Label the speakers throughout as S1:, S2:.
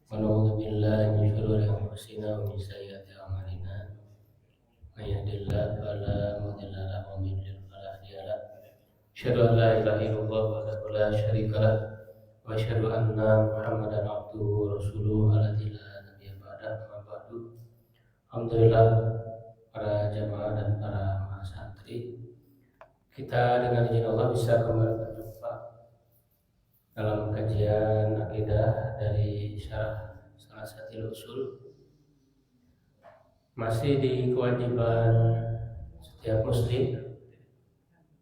S1: ونعوذ بالله من شرور أنفسنا ومن سيئات أعمالنا من يهد الله فلا مضل له ومن يضلل فلا هادي له أشهد أن لا إله إلا الله وحده لا شريك له وأشهد أن محمدا عبده ورسوله الذي لا نبي بعده أما بعد. Alhamdulillah para jamaah dan para mahasantri, kita dengan izin Allah bisa kembali berjumpa dalam kajian akidah dari syarah Salasatil Usul. Masih di kewajiban setiap muslim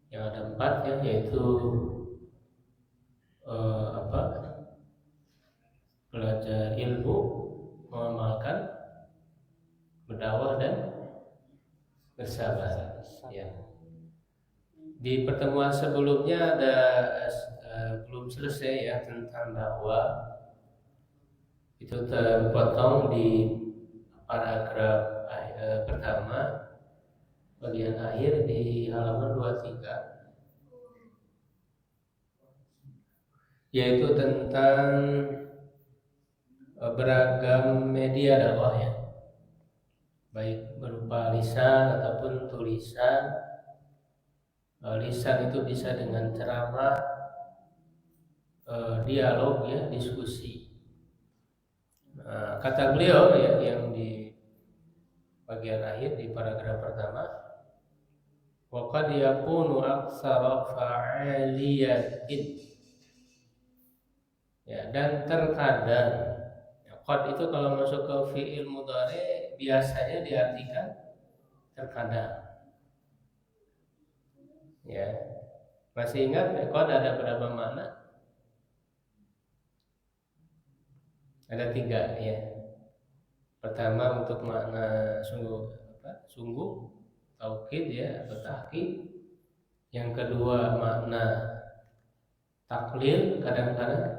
S1: yang ada 4 ya, yaitu belajar ilmu, mengamalkan, berdakwah dan bersabar ya. Di pertemuan sebelumnya ada belum selesai ya tentang dakwah, itu terpotong di paragraf pertama bagian akhir di halaman 23, yaitu tentang beragam media dakwah ya, baik berupa lisan ataupun tulisan. Lisan itu bisa dengan ceramah, dialog ya, diskusi. Kata beliau ya, yang di bagian akhir di paragraf pertama, wa qad yakunu aktsara fa'aliyatin ya, dan terkadang ya, qad itu kalau masuk ke fi'il mudhari biasanya diartikan terkadang ya. Masih ingat qad ada berapa makna? Ada 3 ya. Pertama untuk makna sungguh taukid ya, atau tahqiq. Yang kedua makna taklil kadang-kadang.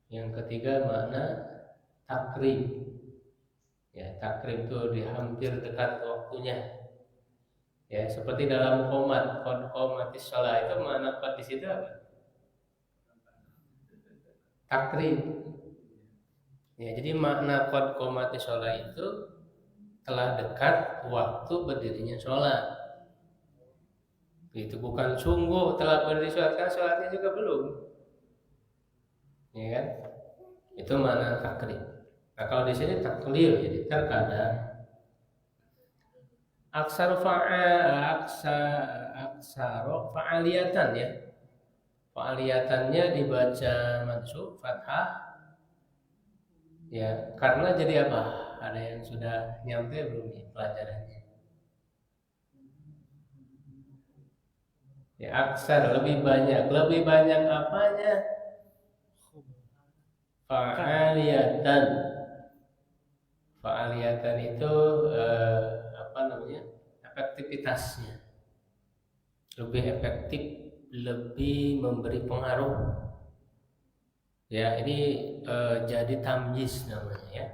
S1: Yang ketiga makna takrib ya, takrib itu hampir dekat waktunya ya, seperti dalam qomat, qad qomatis shalah, itu makna qad di situ apa? Takrib ya. Jadi makna qad qomatis shalah itu telah dekat waktu berdirinya sholat. Itu bukan sungguh telah berdiri sholat, kan sholatnya juga belum ya kan? Itu makna takrib. Nah kalau di sini taklil, jadi terkadang aksaro fa'aliyatan ya, fa'aliyatannya dibaca mansub fathah ya, karena jadi apa? Ada yang sudah nyampe belum nih pelajarannya? Ya, aksar lebih banyak apanya? Fa'aliyatan. Fa'aliyatan itu efektivitasnya lebih efektif, lebih memberi pengaruh ya. Ini jadi tamyiz namanya ya.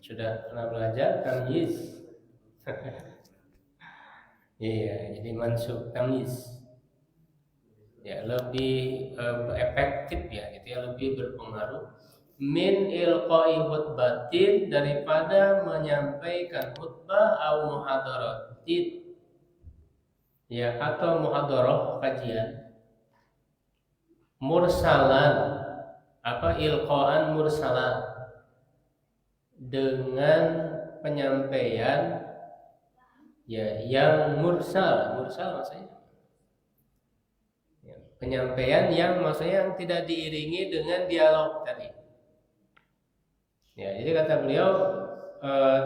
S1: Sudah pernah belajar tamyiz? Iya, jadi mansub tamyiz ya, lebih efektif ya, gitu ya, lebih berpengaruh min ilqai khutbatin, daripada menyampaikan khutbah au muhadaratin ya, atau muhadarah kajian, mursalan ilqaan mursalan, dengan penyampaian ya yang mursal maksudnya ya, penyampaian yang maksudnya yang tidak diiringi dengan dialog tadi ya. Jadi kata beliau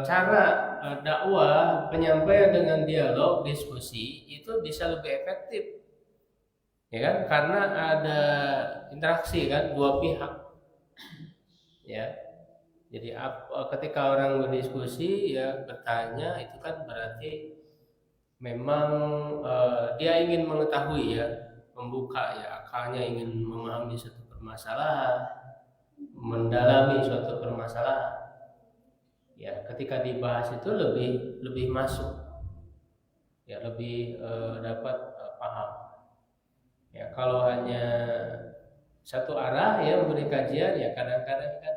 S1: cara dakwah penyampaian dengan dialog, diskusi itu bisa lebih efektif ya kan, karena ada interaksi kan, dua pihak ya. Jadi ketika orang berdiskusi ya, bertanya, itu kan berarti memang dia ingin mengetahui ya, membuka ya akalnya, ingin memahami suatu permasalahan, mendalami suatu permasalahan ya. Ketika dibahas itu lebih masuk ya, lebih dapat paham ya. Kalau hanya satu arah ya memberi kajian, ya kadang-kadang kan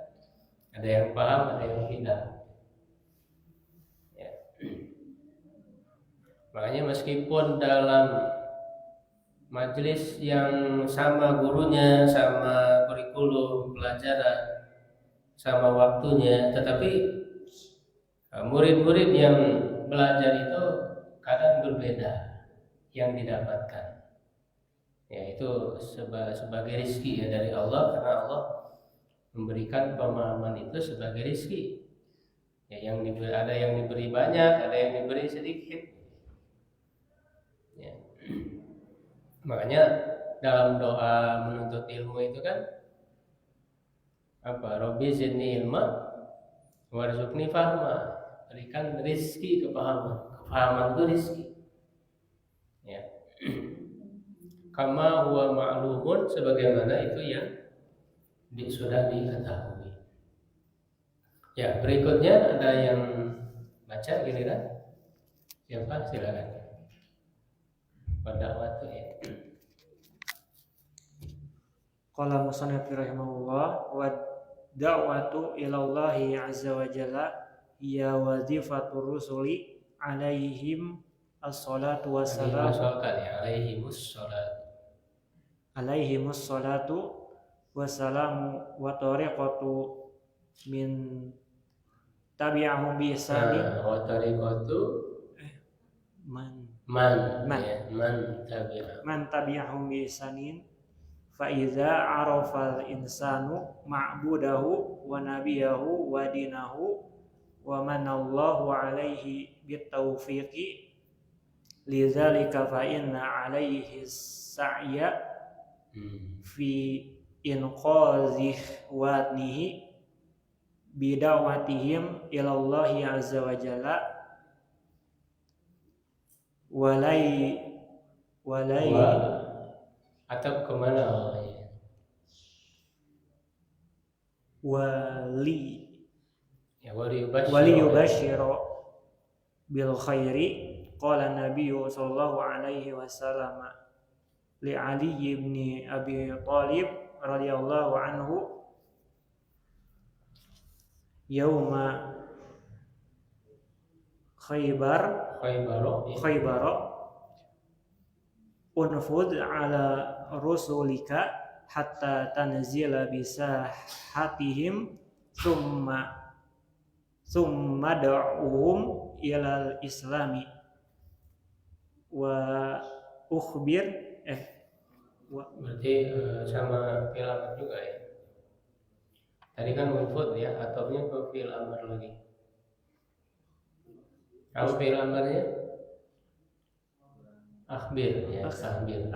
S1: ada yang paham, ada yang tidak. Ya. Makanya meskipun dalam majelis yang sama gurunya, sama kurikulum pelajaran, sama waktunya, tetapi murid-murid yang belajar itu kadang berbeda yang didapatkan. Ya, itu sebagai rizki ya dari Allah, karena Allah memberikan pemahaman itu sebagai rizki. Ya, ada yang diberi banyak, ada yang diberi sedikit. Ya. Makanya dalam doa menuntut ilmu itu kan apa? Robbi zidni ilma warzuqni fahma. Berikan rizki kepahaman. Kepahaman itu rizki. Ya. Kama huwa ma'lumun, sebagaimana itu yang sudah diketahui. Ya, berikutnya ada yang baca giliran. Siapa? Silakan. Pada waktu ya.
S2: Qala musannif rahimahullah wa da'watu ilallahi azza wa jalla ya wazifatur rusuli alaihim as-salatu wassalam alaihimus salatu wassalamu wa tariqatu min tabi'ahum bi ihsanin
S1: wa tariqatu man
S2: tabi'ahum bi ihsanin fa iza arafal insanu ma'budahu wa nabiyahu wa dinahu wa manallahu alaihi bitaufiqi lidzalika fa inna alaihi sa'ya fi inqazih wadnihi bidawatihim ilallahi azza wa jalla walai
S1: atau kemana awalnya?
S2: Wali yubashiru bil khairi. Qala nabiyyu sallallahu alaihi wasallam li Ali ibn Abi Thalib radhiyallahu anhu yauma Khaybar unfud ala rusulika hatta tanzila bisahatihim summa da'uhum ilal islami wa ukhbir
S1: berarti sama fil amr juga ya. Tadi kan unfud ya, ataunya ke fil amr lagi. Kalau fil amrnya akhbir ya, akhbir.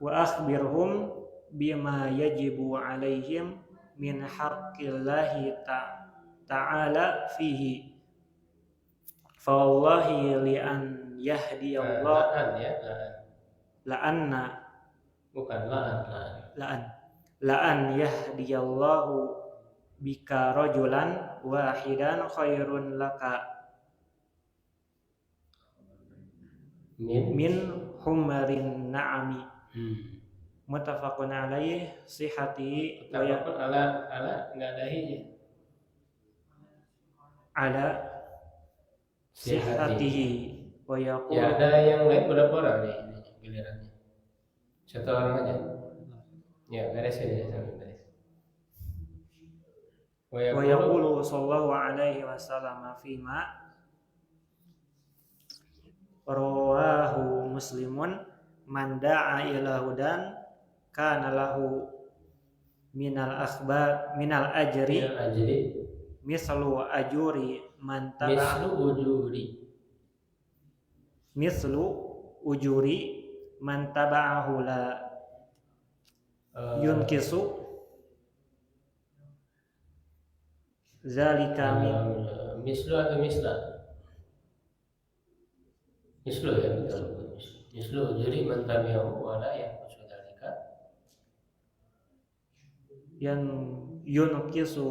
S2: Wa akhbirhum bima yajibu alaihim min haqqillahi ta'ala fihi. Fa wallahi li an yahdiyallah la an yahdiyallahu bika rajulan wahidan khairun laka min humarin na'ami. Muttafaqun alaih sihhati
S1: wa ala enggak ada hinya.
S2: Ala sihhatihi wa yaqul.
S1: Ya, ada yang lain berapa orang nih gilirannya? Satu orang aja. Ya, beresin ya sampai beres. Wa yaqulu
S2: sallallahu alaihi wasallam fima rawahu Muslimun man da'a ila hudan kana lahu minal ajri mislu ujuri man taba'ahu la yunkisu zalika min
S1: mislu atau misla? Mislu ya, mislu ujuri man tabi'ahu wa la yankusu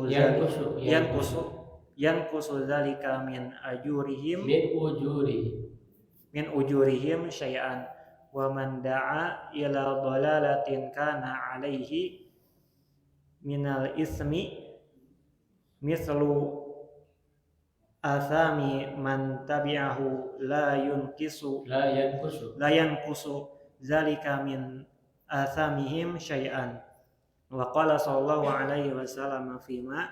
S1: zalika
S2: yankusu zalika min ujurihim syai'an wa man da'a ila dhalalatin kana alaihi minal ismi mislu athami man tabi'ahu la yankusu zalika min athamihim syai'an. Wa qala sallallahu alaihi wasallam fima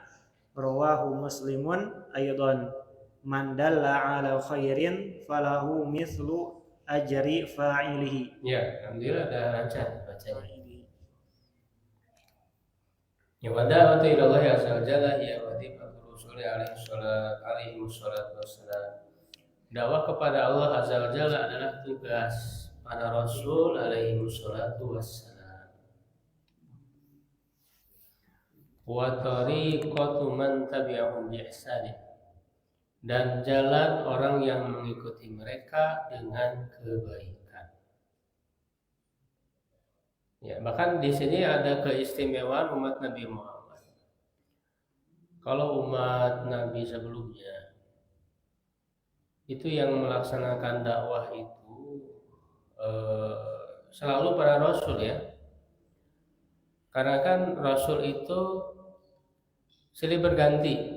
S2: rawahu muslimun aidan man dalla ala khairin falahu mislu ajri fa'ilihi.
S1: Ya, alhamdulillah ada lancar bacanya. Ya wada'atu ila Allah azza wa jalla ya wadifatu rusuli alaihi wassalatu wassalam. Dakwah kepada Allah azza wa jalla adalah tugas para rasul alaihi wassalatu wassalam. Wa tariqatu man tabi'ahum bi ihsan, dan jalan orang yang mengikuti mereka dengan kebaikan. Ya, bahkan di sini ada keistimewaan umat Nabi Muhammad. Kalau umat Nabi sebelumnya itu yang melaksanakan dakwah itu selalu para rasul ya. Karena kan rasul itu silih berganti.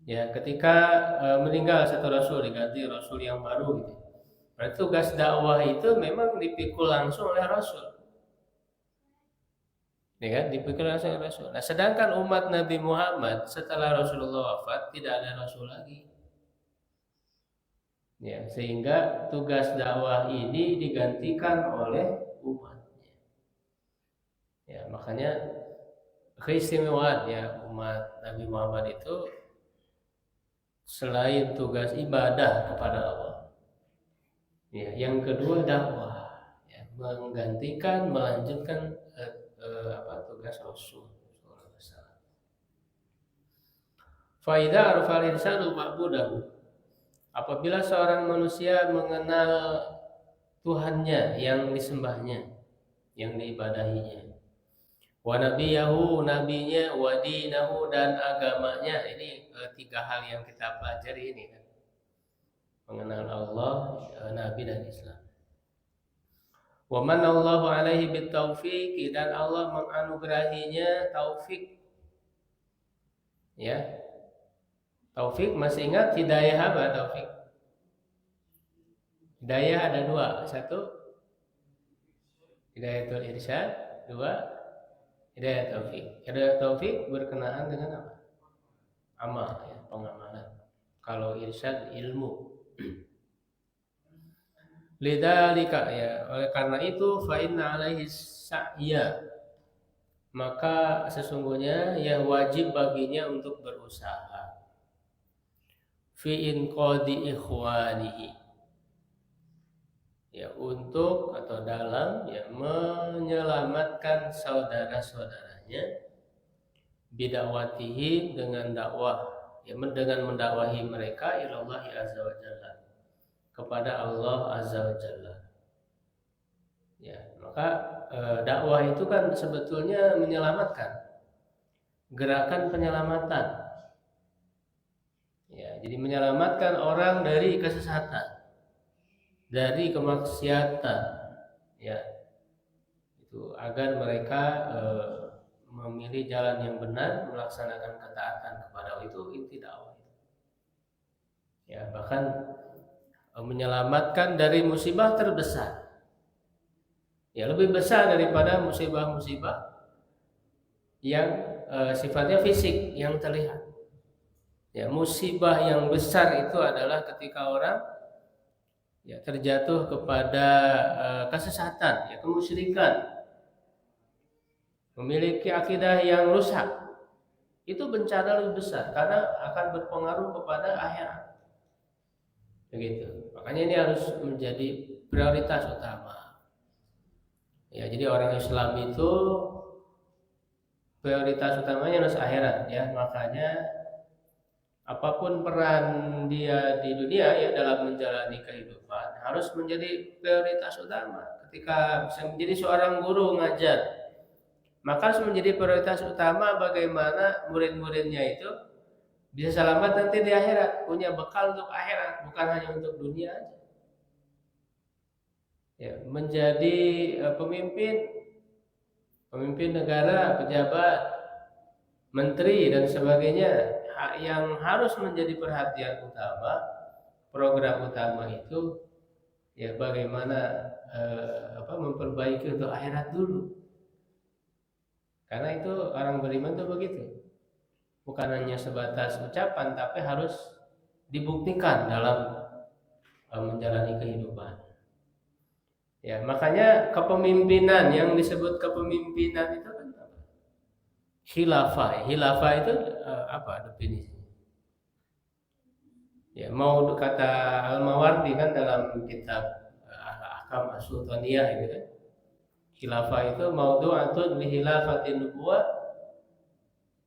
S1: Ya, ketika meninggal satu rasul diganti rasul yang baru gitu. Berarti tugas dakwah itu memang dipikul langsung oleh rasul. Ya kan, dipikul langsung oleh rasul. Nah, sedangkan umat Nabi Muhammad setelah Rasulullah wafat tidak ada rasul lagi. Ya, sehingga tugas dakwah ini digantikan oleh umatnya. Ya, makanya keistimewaan ya umat Nabi Muhammad itu selain tugas ibadah kepada Allah, ya, yang kedua dakwah, ya, menggantikan, melanjutkan tugas Rasul. Faidah arfal insanu ma'budahu, apabila seorang manusia mengenal Tuhannya yang disembahnya, yang diibadahinya, wa nabiyahu, nabinya, wa dinahu, dan agamanya. Ini tiga hal yang kita pelajari ini kan. Mengenal Allah, nabi dan Islam. Wa manallahu alaihi bitaufiq, dan Allah menganugerahinya taufik. Ya. Taufik, masih ingat hidayah apa taufik? Hidayah ada dua. Satu hidayatul irsyad, dua hidayah taufik. Hidayah taufik berkenaan dengan apa? Amal, ya, pengamalan. Kalau irsyad ilmu. Lidzalika, ya, oleh karena itu fa inna alaihi sa'ya, maka sesungguhnya ya wajib baginya untuk berusaha fi inqadi ikhwanihi, ya, untuk atau dalam ya menyelamatkan saudara-saudaranya, bidakwatihi, dengan dakwah, ya, dengan mendakwahi mereka ilallahi azza wa jalla, kepada Allah azza wa jalla. Ya, maka dakwah itu kan sebetulnya menyelamatkan, gerakan penyelamatan. Ya, jadi menyelamatkan orang dari kesesatan, dari kemaksiatan, ya, itu agar mereka memilih jalan yang benar, melaksanakan ketaatan kepada Allah, itu inti dakwah. Ya, bahkan menyelamatkan dari musibah terbesar, ya, lebih besar daripada musibah-musibah yang sifatnya fisik yang terlihat. Ya, musibah yang besar itu adalah ketika orang ya terjatuh kepada kesesatan, ya, kemusyrikan, memiliki akidah yang rusak. Itu bencana lebih besar karena akan berpengaruh kepada akhirat. Begitu. Makanya ini harus menjadi prioritas utama. Ya, jadi orang Islam itu prioritas utamanya harus akhirat, ya. Makanya apapun peran dia di dunia ya dalam menjalani kehidupan harus menjadi prioritas utama. Ketika bisa menjadi seorang guru ngajar, maka harus menjadi prioritas utama bagaimana murid-muridnya itu bisa selamat nanti di akhirat, punya bekal untuk akhirat, bukan hanya untuk dunia aja. ya, menjadi pemimpin negara, pejabat, menteri dan sebagainya, yang harus menjadi perhatian utama, program utama itu ya bagaimana memperbaiki untuk akhirat dulu. Karena itu orang beriman itu begitu. Bukan hanya sebatas ucapan, tapi harus dibuktikan dalam menjalani kehidupan. Ya, makanya kepemimpinan yang disebut kepemimpinan itu kan apa? Khilafah. Khilafah itu apa definisinya? Ya, mau kata Al-Mawardi kan dalam kitab Ahkam As-Sultaniyah gitu kan. Khilafah itu maudu'atun li khilafatin nubuwah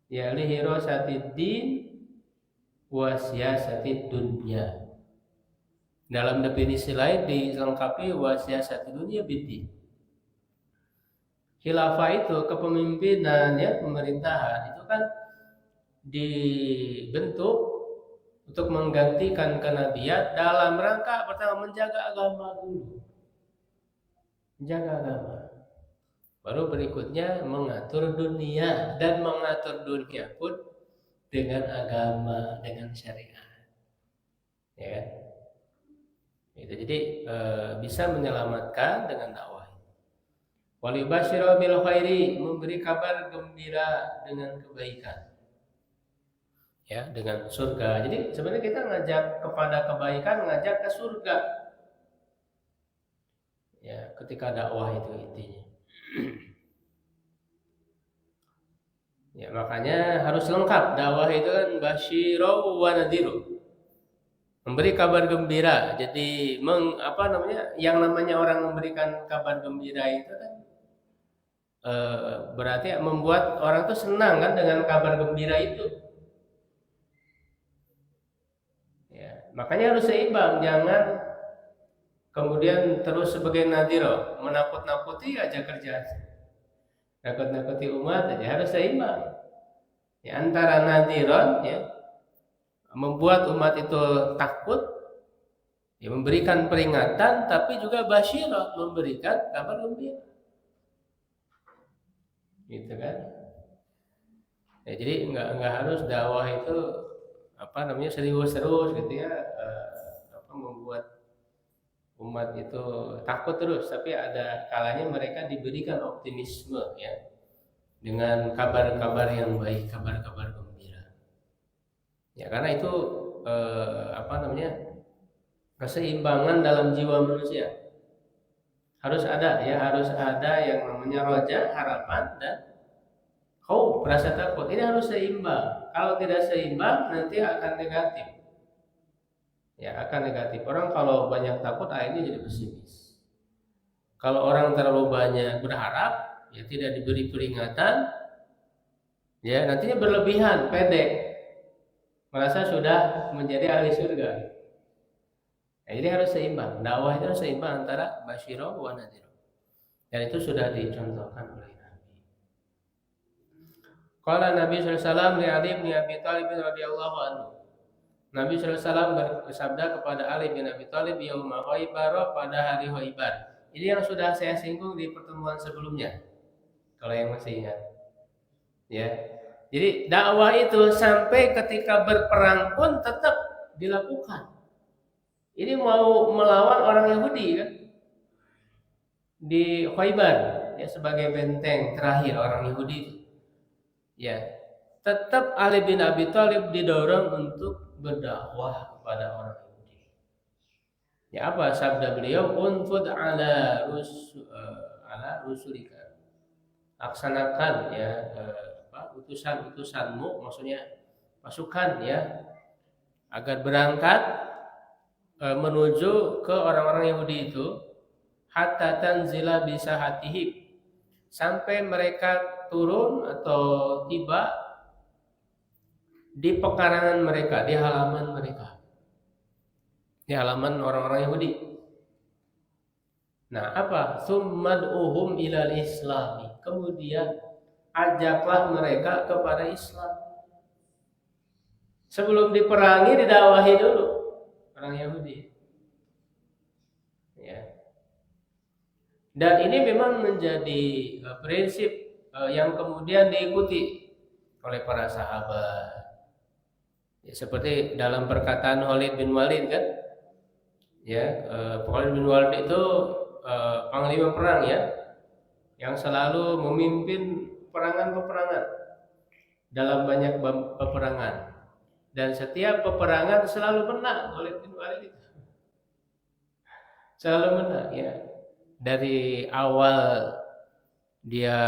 S1: ya li hirasatid din wa siyasatid dunya. Dalam definisi lain dilengkapi wa siyasatid dunya bidin. Khilafah itu kepemimpinan ya pemerintahan itu kan dibentuk untuk menggantikan kenabian dalam rangka pertama menjaga agama dulu. Menjaga agama. Baru berikutnya mengatur dunia, dan mengatur dunia pun dengan agama, dengan syariat. Ya kan? Itu jadi bisa menyelamatkan dengan dakwah. Walibasyiru bil khairi, memberi kabar gembira dengan kebaikan. Ya, dengan surga. Jadi sebenarnya kita ngajak kepada kebaikan, ngajak ke surga. Ya, ketika dakwah itu intinya. Ya, makanya harus lengkap. Dakwah itu kan basyiru wa nadhiru. Memberi kabar gembira. Jadi yang namanya orang memberikan kabar gembira itu kan berarti membuat orang tuh senang kan dengan kabar gembira itu. Ya, makanya harus seimbang, jangan kemudian terus sebagai nadhiro, menakut-nakuti aja kerjaan. Nakut-nakuti umat aja, harus seimbang. Ya, antara nadhiron ya membuat umat itu takut, ya memberikan peringatan, tapi juga basyirah, memberikan kabar gembira. Gitu kan? Ya, jadi nggak harus dakwah itu serius gitu ya, membuat umat itu takut terus, tapi ada kalanya mereka diberikan optimisme ya dengan kabar-kabar yang baik, kabar-kabar gembira. Ya karena itu keseimbangan dalam jiwa manusia harus ada yang namanya roja, harapan, dan khauf, rasa takut. Ini harus seimbang. Kalau tidak seimbang nanti akan negatif. Ya akan negatif. Orang kalau banyak takut akhirnya jadi pesimis. Kalau orang terlalu banyak berharap, ya tidak diberi peringatan, ya nantinya berlebihan, pendek, merasa sudah menjadi ahli surga. Nah, ini harus seimbang. Dakwah itu harus seimbang antara basyiro wa nadhiro. Dan itu sudah dicontohkan oleh Nabi. Qala Nabi sallallahu alaihi wasallam li Ali bin Abi Thalib radhiyallahu anhu. Nabi SAW bersabda kepada Ali bin Abi Thalib yauma Khaibar, pada hari Khaibar. Ini yang sudah saya singgung di pertemuan sebelumnya. Kalau yang masih ingat. Ya. Jadi dakwah itu sampai ketika berperang pun tetap dilakukan. Ini mau melawan orang Yahudi kan? Di Khaibar, ya sebagai benteng terakhir orang Yahudi itu. Ya. Tetap Ali bin Abi Thalib didorong untuk berdakwah kepada orang Yahudi. Ya apa sabda beliau? Unfud ala rusulika. Laksanakan ya utusan-utusanmu, maksudnya pasukan ya, agar berangkat menuju ke orang-orang Yahudi itu, hatta tanzila bisahatihim, sampai mereka turun atau tiba di pekarangan mereka, di halaman mereka, di halaman orang-orang Yahudi. Nah, apa? Summad'uhum ilal islami. Kemudian ajaklah mereka kepada Islam. Sebelum diperangi, didakwahi dulu orang Yahudi. Ya. Dan ini memang menjadi prinsip yang kemudian diikuti oleh para sahabat. Ya, seperti dalam perkataan Khalid bin Walid kan, ya Khalid bin Walid itu panglima perang ya, yang selalu memimpin peperangan dalam banyak peperangan, dan setiap peperangan selalu menang. Khalid bin Walid itu selalu menang ya. Dari awal dia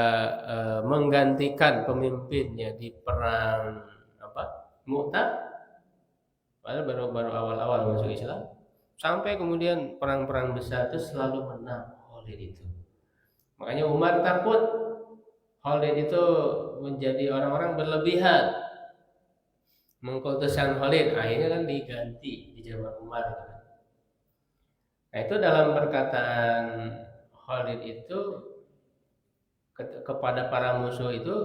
S1: menggantikan pemimpinnya di perang Mu'tah, padahal baru awal-awal masuk Islam, sampai kemudian perang-perang besar itu selalu menang Khalid itu. Makanya Umar takut Khalid itu menjadi orang-orang berlebihan mengkultuskan Khalid, akhirnya kan diganti di zaman Umar. Nah itu dalam perkataan Khalid itu kepada para musuh itu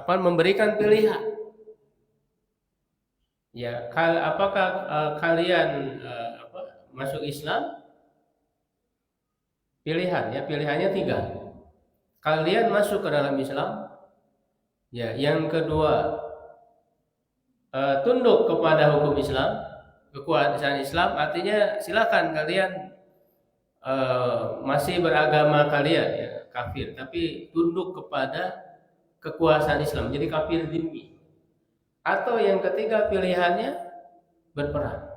S1: memberikan pilihan. Ya, apakah kalian masuk Islam? Pilihannya 3. Kalian masuk ke dalam Islam. Ya, yang kedua tunduk kepada hukum Islam, kekuasaan Islam. Artinya silakan kalian masih beragama kalian ya kafir, tapi tunduk kepada kekuasaan Islam, jadi kafir dhimmi. Atau yang ketiga pilihannya berperang.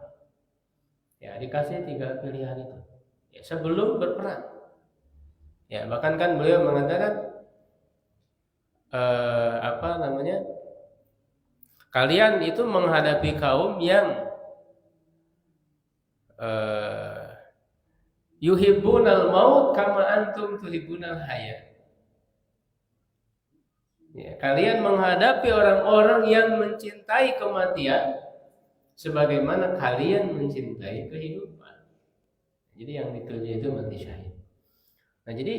S1: Ya, dikasih 3 pilihan itu. Ya, sebelum berperang. Ya, bahkan kan beliau mengatakan kalian itu menghadapi kaum yang yuhibbunal maut kama antum tuhibbunal hayat. Ya, kalian menghadapi orang-orang yang mencintai kematian sebagaimana kalian mencintai kehidupan. Jadi yang dituju itu mati syahid. Nah, jadi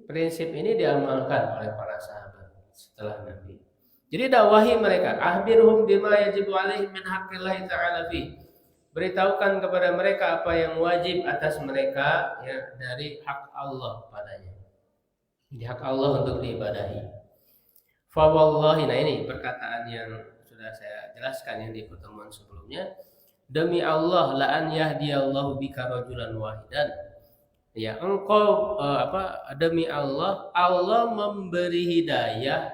S1: prinsip ini diamalkan oleh para sahabat setelah Nabi. Jadi dakwahi mereka, akhbirhum bima yajibu alaihim min haqqillahi ta'ala fi. Beritahukan kepada mereka apa yang wajib atas mereka ya dari hak Allah padanya. Di hak Allah untuk diibadahi. Fa wallahi, nah ini perkataan yang sudah saya jelaskan yang di pertemuan sebelumnya. Demi Allah la an yahdiyallahu bika rajulan wahidan. Ya, engkau demi Allah memberi hidayah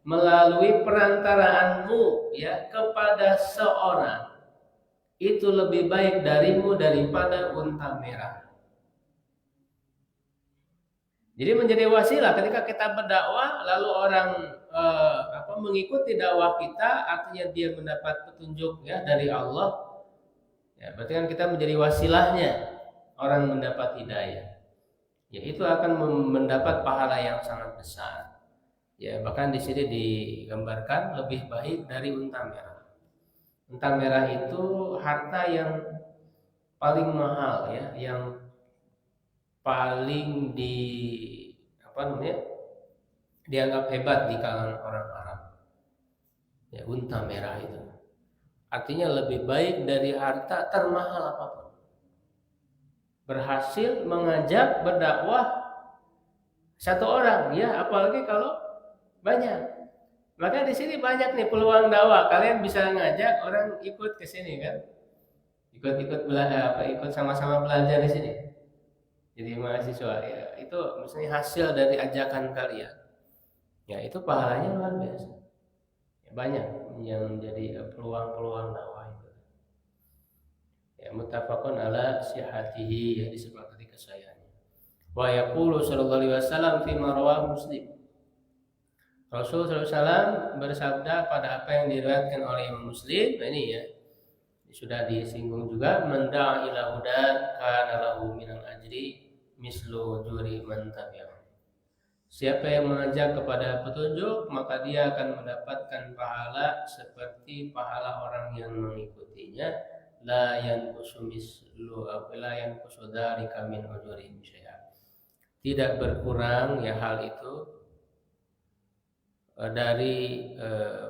S1: melalui perantaraanmu ya kepada seorang itu lebih baik darimu daripada unta merah. Jadi menjadi wasilah ketika kita berdakwah lalu orang mengikuti dakwah kita, artinya dia mendapat petunjuk ya dari Allah. Ya, berarti kan kita menjadi wasilahnya orang mendapat hidayah. Ya, itu akan mendapat pahala yang sangat besar. Ya, bahkan di sini digambarkan lebih baik dari unta merah. Unta merah itu harta yang paling mahal ya, yang paling dianggap hebat di kalangan orang Arab. Ya, unta merah itu. Artinya lebih baik dari harta termahal apapun. Berhasil mengajak berdakwah satu orang, ya apalagi kalau banyak. Maka di sini banyak nih peluang dakwah. Kalian bisa ngajak orang ikut ke sini kan? Ikut belajar, ikut sama-sama belajar di sini. Jadi mahasiswa ya, itu misalnya hasil dari ajakan kalian. Ya, itu pahalanya luar biasa. Ya, banyak yang menjadi peluang-peluang dakwah itu. Ya, muttafaqun ala sihhatihi, ya disepakati kesahihannya. Wa yaqulu sallallahu alaihi wasallam fi ma rawahu Muslim. Rasul sallallahu alaihi wasallam bersabda pada apa yang diriwayatkan oleh Imam Muslim. Nah, ini ya sudah disinggung juga, man da'a ila hudan kana lahu minal ajri mislu ujuri man tabi'ahu. Siapa yang mengajak kepada petunjuk, maka dia akan mendapatkan pahala seperti pahala orang yang mengikutinya. La yanqusu mislu la yanqusu dzalika min ujurihim syai'a. Tidak berkurang ya hal itu dari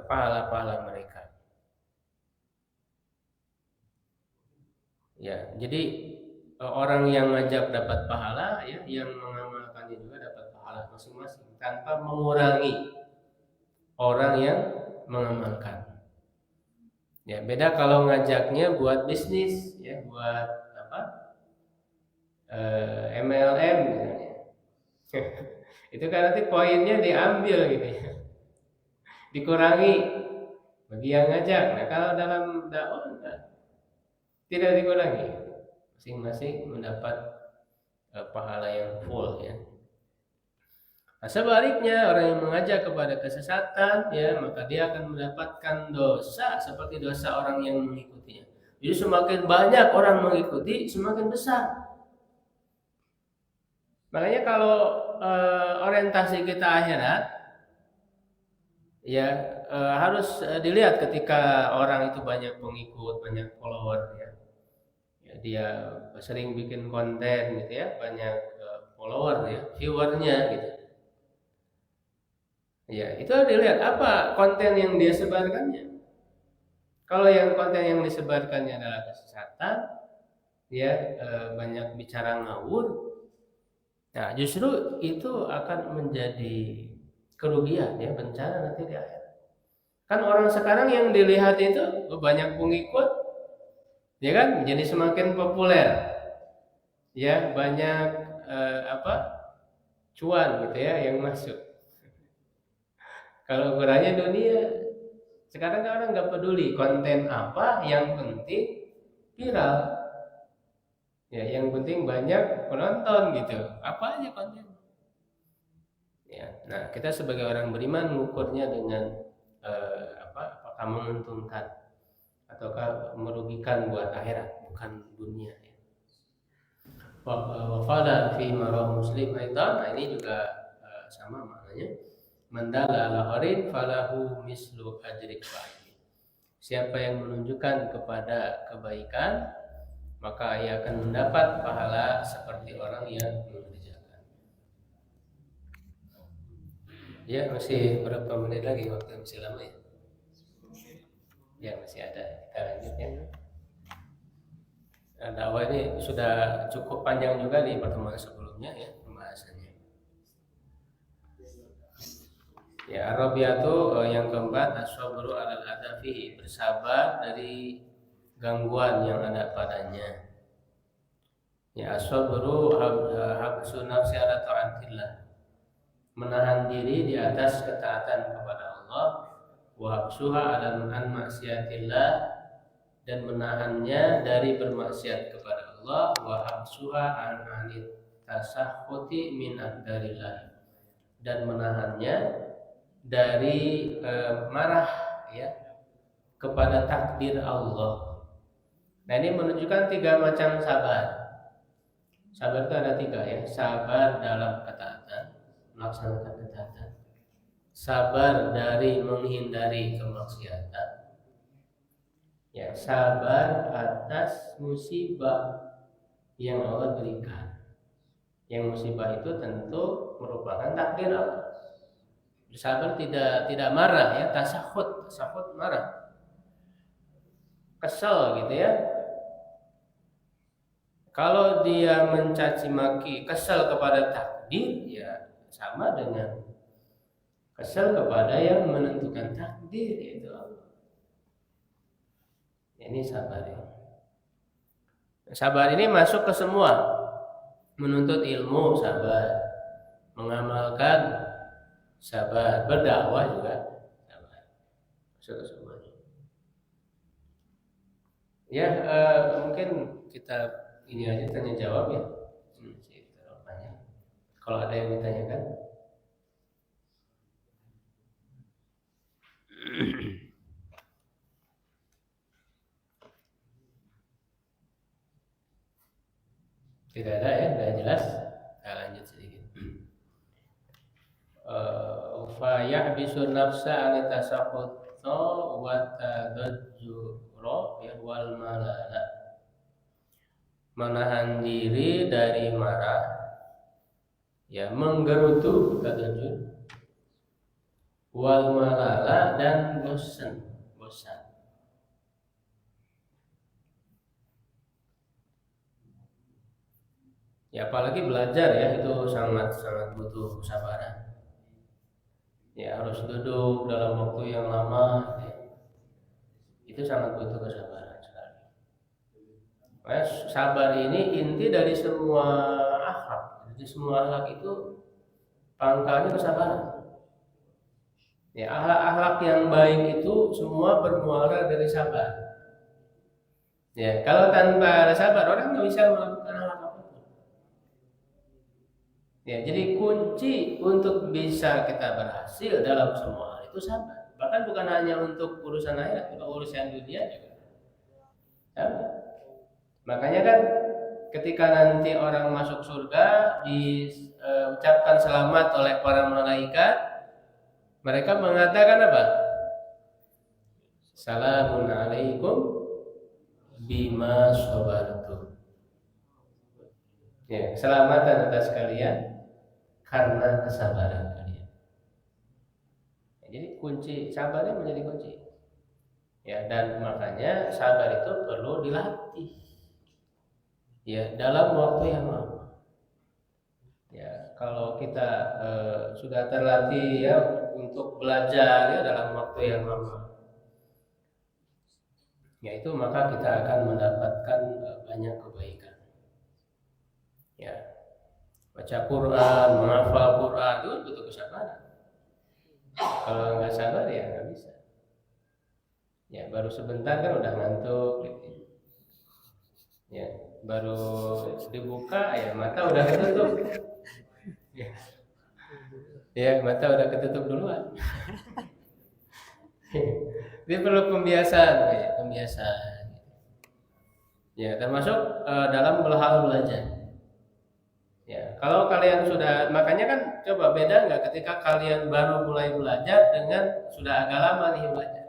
S1: pahala-pahala mereka. Ya, jadi orang yang ngajak dapat pahala, ya, yang mengamalkannya juga dapat pahala masing-masing tanpa mengurangi orang yang mengamalkan. Ya, beda kalau ngajaknya buat bisnis, ya, buat apa? MLM misalnya. Itu kan nanti poinnya diambil gitu ya. Dikurangi bagi yang ngajak. Nah, kalau dalam dakwah tidak dikurangi. Masing-masing mendapat pahala yang full, ya. Nah, sebaliknya orang yang mengajak kepada kesesatan, ya, maka dia akan mendapatkan dosa seperti dosa orang yang mengikutinya. Jadi semakin banyak orang mengikuti, semakin besar. Makanya kalau orientasi kita akhirat, ya, harus dilihat ketika orang itu banyak pengikut, banyak follower, ya. Ya, dia sering bikin konten gitu, ya, banyak follower, ya, viewernya gitu. Ya, itu dilihat apa konten yang dia sebarkannya. Kalau yang konten yang disebarkannya adalah kesesatan, ya, banyak bicara ngawur, nah justru itu akan menjadi kerugian, ya, bencana nanti di akhirat. Kan orang sekarang yang dilihat itu banyak pengikut, ya kan, jadi semakin populer, ya, banyak cuan gitu, ya, yang masuk. Kalau ukurannya dunia, sekarang kan orang nggak peduli konten apa, yang penting viral, ya, yang penting banyak penonton gitu, apa aja konten. Ya, nah kita sebagai orang beriman mengukurnya dengan apakah menguntungkan ataukah merugikan buat akhirat, bukan dunia. Ya. Wafala fi marah muslim aidan, nah ini juga sama maknanya. Mandala al-akharin falahu mislu ajrik fa'il. Siapa yang menunjukkan kepada kebaikan, maka ia akan mendapat pahala seperti orang yang mengerjakan. Ya, masih berapa menit lagi, waktu masih lama, ya? Ya, masih ada. Kita lanjut, ya. Dakwah ini sudah cukup panjang juga di pertemuan sebelumnya, ya, pembahasannya. Ya, Arabiatu yang keempat, as-sabru 'alal adza fihi, bersabar dari gangguan yang ada padanya. Ya, as-sabru habsu nafsi 'ala ta'atillah, menahan diri di atas ketaatan kepada Allah, wa habsuha 'ala an maksiatillah, dan menahannya dari bermaksiat kepada Allah, wa habsuha an anit tasahhuti min aqdarillah, dan menahannya dari marah, ya, kepada takdir Allah. Nah, ini menunjukkan 3 macam sabar. Sabar itu ada 3, ya. Sabar dalam ketaatan, melaksanakan ketaatan. Sabar dari menghindari kemaksiatan. Ya, sabar atas musibah yang Allah berikan. Yang musibah itu tentu merupakan takdir Allah. Sabar tidak marah, ya, tasahud marah, kesel gitu, ya. Kalau dia mencaci maki, kesel kepada takdir, ya sama dengan kesel kepada yang menentukan takdir, yaitu Allah. Ini sabar, ya. Sabar ini masuk ke semua. Menuntut ilmu sabar, mengamalkan sabar, berdakwah juga sabar, masuk ke semuanya. Ya, mungkin kita ini aja tanya jawab, ya. Terlalu banyak. Kalau ada yang ditanyakan. Tidak ada, ya, sudah jelas. Kita lanjut sedikit. Fa yahbisu nafsa an tasakhutta wa tadajjura, ya, wal malala, menahan diri dari marah, ya, menggerutu, tadajjur, wal malala, dan bosan. Ya apalagi belajar ya itu sangat sangat butuh kesabaran. Ya harus duduk dalam waktu yang lama. Ya. Itu sangat butuh kesabaran sekali. Nah, sabar ini inti dari semua akhlak. Jadi semua akhlak itu pangkalnya kesabaran. Ya akhlak-akhlak yang baik itu semua bermuara dari sabar. Ya kalau tanpa ada sabar orang nggak bisa melakukan hal apapun. Ya jadi kunci untuk bisa kita berhasil dalam semua hal itu sabar. Bahkan bukan hanya untuk urusan akhirat, kalau urusan dunia juga. Sabar. Makanya kan ketika nanti orang masuk surga diucapkan selamat oleh para malaikat, mereka mengatakan apa? Salamun alaikum bima sabartum. Ya, keselamatan atas kalian karena kesabaran kalian. Ya, jadi kunci sabarnya menjadi kunci. Ya, dan makanya sabar itu perlu dilatih. Ya, dalam waktu yang lama. Ya, kalau kita sudah terlatih ya untuk belajar ya dalam waktu yang lama, yaitu maka kita akan mendapatkan banyak kebaikan. Ya, baca Quran, menghafal Quran itu butuh kesabaran. Kalau nggak sabar ya nggak bisa. Ya, baru sebentar kan udah ngantuk. Gitu. Ya, baru dibuka ya mata udah ketutup. Ya, mata udah ketutup duluan. Ini perlu pembiasaan, ya, pembiasaan. Ya, termasuk dalam hal belajar. Ya, kalau kalian sudah, makanya kan coba beda nggak ketika kalian baru mulai belajar dengan sudah agak lama nih belajar.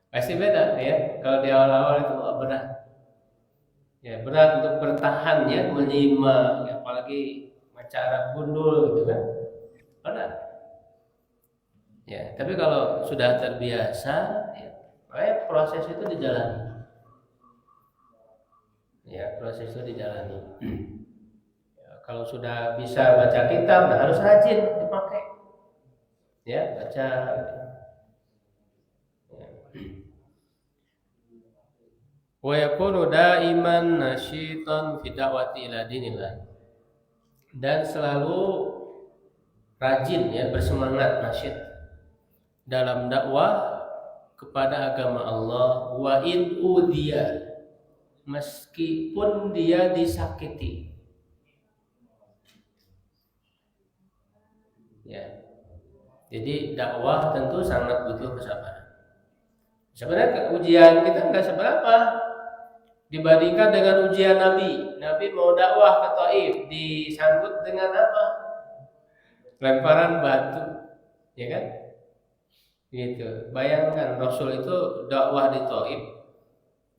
S1: Pasti beda ya. Kalau di awal-awal itu berat. Ya, berat untuk bertahan ya, menyimak, ya, apalagi baca Arab gundul gitu kan. Berat. Ya, tapi kalau sudah terbiasa, ya, makanya proses itu dijalani. Ya, proses itu dijalani. Ya, kalau sudah bisa baca kitab, nah harus rajin dipakai. Ya, baca. Ya. Wa yakunu daiman nasyitan fi da'wati ila dinillah. Dan selalu rajin ya, bersemangat nasyid dalam dakwah kepada agama Allah, wa in udiya, meskipun dia disakiti. Ya. Jadi dakwah tentu sangat butuh kesabaran. Sebenarnya ujian kita nggak seberapa dibandingkan dengan ujian Nabi. Nabi mau dakwah ke Taif, disambut dengan apa? Lemparan batu, ya kan? Gitu. Bayangkan Rasul itu dakwah di Taif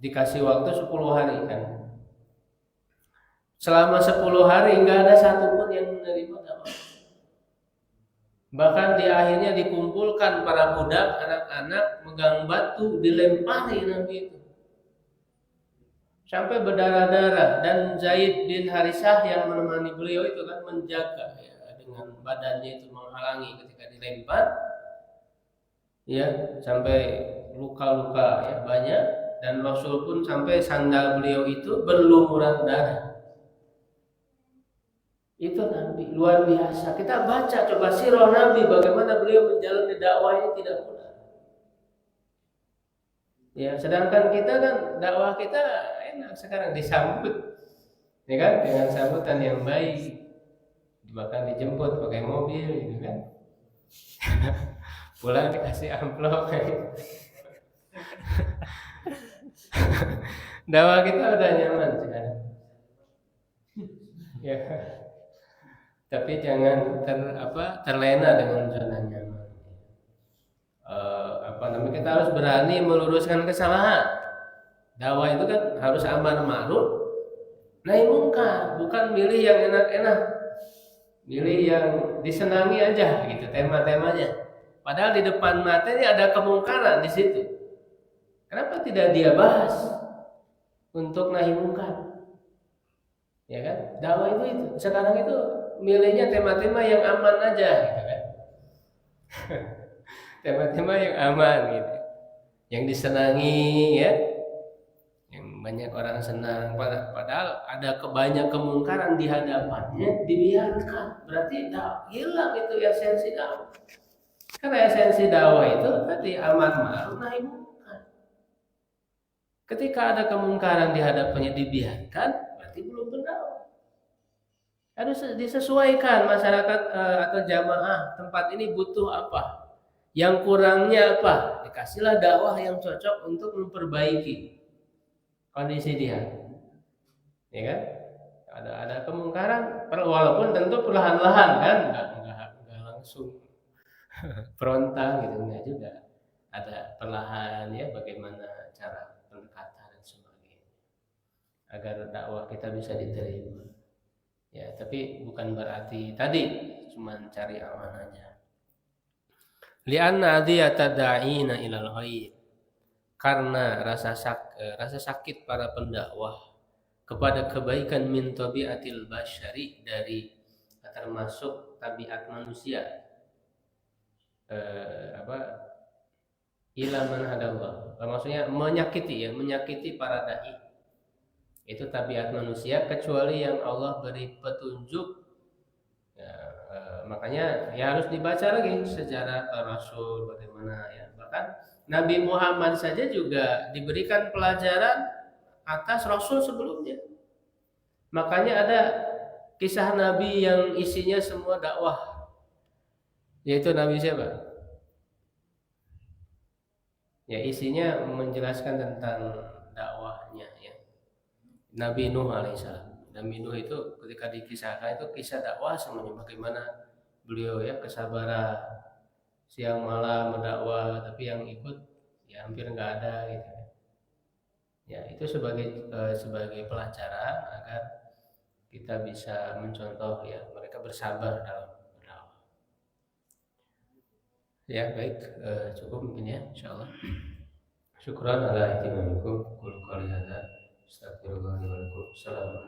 S1: dikasih waktu 10 hari kan. Selama 10 hari nggak ada satupun yang menerima dakwah. Bahkan di akhirnya dikumpulkan para budak, anak-anak megang batu dilempari Nabi itu. Sampai berdarah-darah, dan Zaid bin Harisah yang menemani beliau itu kan menjaga ya, dengan badannya itu menghalangi ketika dilempar. Ya, sampai luka-luka ya banyak, dan Rasul pun sampai sandal beliau itu berlumuran darah. Itu Nabi luar biasa. Kita baca coba sirah Nabi bagaimana beliau menjalani dakwahnya tidak mudah. Ya, sedangkan kita kan dakwah kita enak sekarang disambut, ya kan, dengan sambutan yang baik, bahkan dijemput pakai mobil, gitu kan. Pulang dikasih amplop. Dakwah kita udah nyaman sekarang. Ya. Tapi jangan terlena dengan zona nyaman. Kita harus berani meluruskan kesalahan. Dakwah itu kan harus amar ma'ruf nahi munkar, bukan milih yang enak-enak, milih yang disenangi aja gitu tema-temanya. Padahal di depan mata ini ada kemungkaran di situ. Kenapa tidak dia bahas untuk nahi munkar? Ya kan? Dakwah itu sekarang itu milihnya tema-tema yang aman aja gitu kan. Tema-tema yang aman gitu. Yang disenangi ya. Yang banyak orang senang padahal ada banyak kemungkaran di hadapannya dibiarkan. Berarti hilang itu esensi dakwah. Karena esensi dakwah itu tadi amar ma'ruf nahi munkar. Ketika ada kemungkaran di hadapannya dibiarkan, berarti belum berdakwah. Harus disesuaikan masyarakat atau jamaah tempat ini butuh apa, yang kurangnya apa, dikasihlah dakwah yang cocok untuk memperbaiki kondisi dia, ya kan? Ada kemungkaran, walaupun tentu perlahan-lahan kan, nggak langsung frontal gitu, enggak juga. Ada perlahan ya, bagaimana cara pendekatan dan sebagainya agar dakwah kita bisa diterima. Ya, tapi bukan berarti tadi cuman cari aman aja. Li'anna adhiyata da'ina ilal khair. Karena rasa sakit para pendakwah kepada kebaikan min tabiatil basyari, dari termasuk tabiat manusia, ila man hadallah. Maksudnya menyakiti para dai. Itu tabiat manusia kecuali yang Allah beri petunjuk. Ya, makanya ya harus dibaca lagi sejarah para rasul bagaimana ya. Bahkan Nabi Muhammad saja juga diberikan pelajaran atas rasul sebelumnya. Makanya ada kisah Nabi yang isinya semua dakwah. Yaitu Nabi siapa? Ya, isinya menjelaskan tentang dakwahnya ya. Nabi Nuh alaihissalam. Nabi Nuh itu ketika dikisahkan itu kisah dakwah semuanya, bagaimana beliau ya kesabaran siang malam berdakwah, tapi yang ikut ya hampir nggak ada gitu. Ya, itu sebagai pelajaran agar kita bisa mencontoh ya mereka bersabar dalam berdakwah. Ya baik, cukup mungkin ya insyaallah. Syukran ala ihtimamikum. Qul qali hadza astaghfirullah li wa lakum. Assalamualaikum.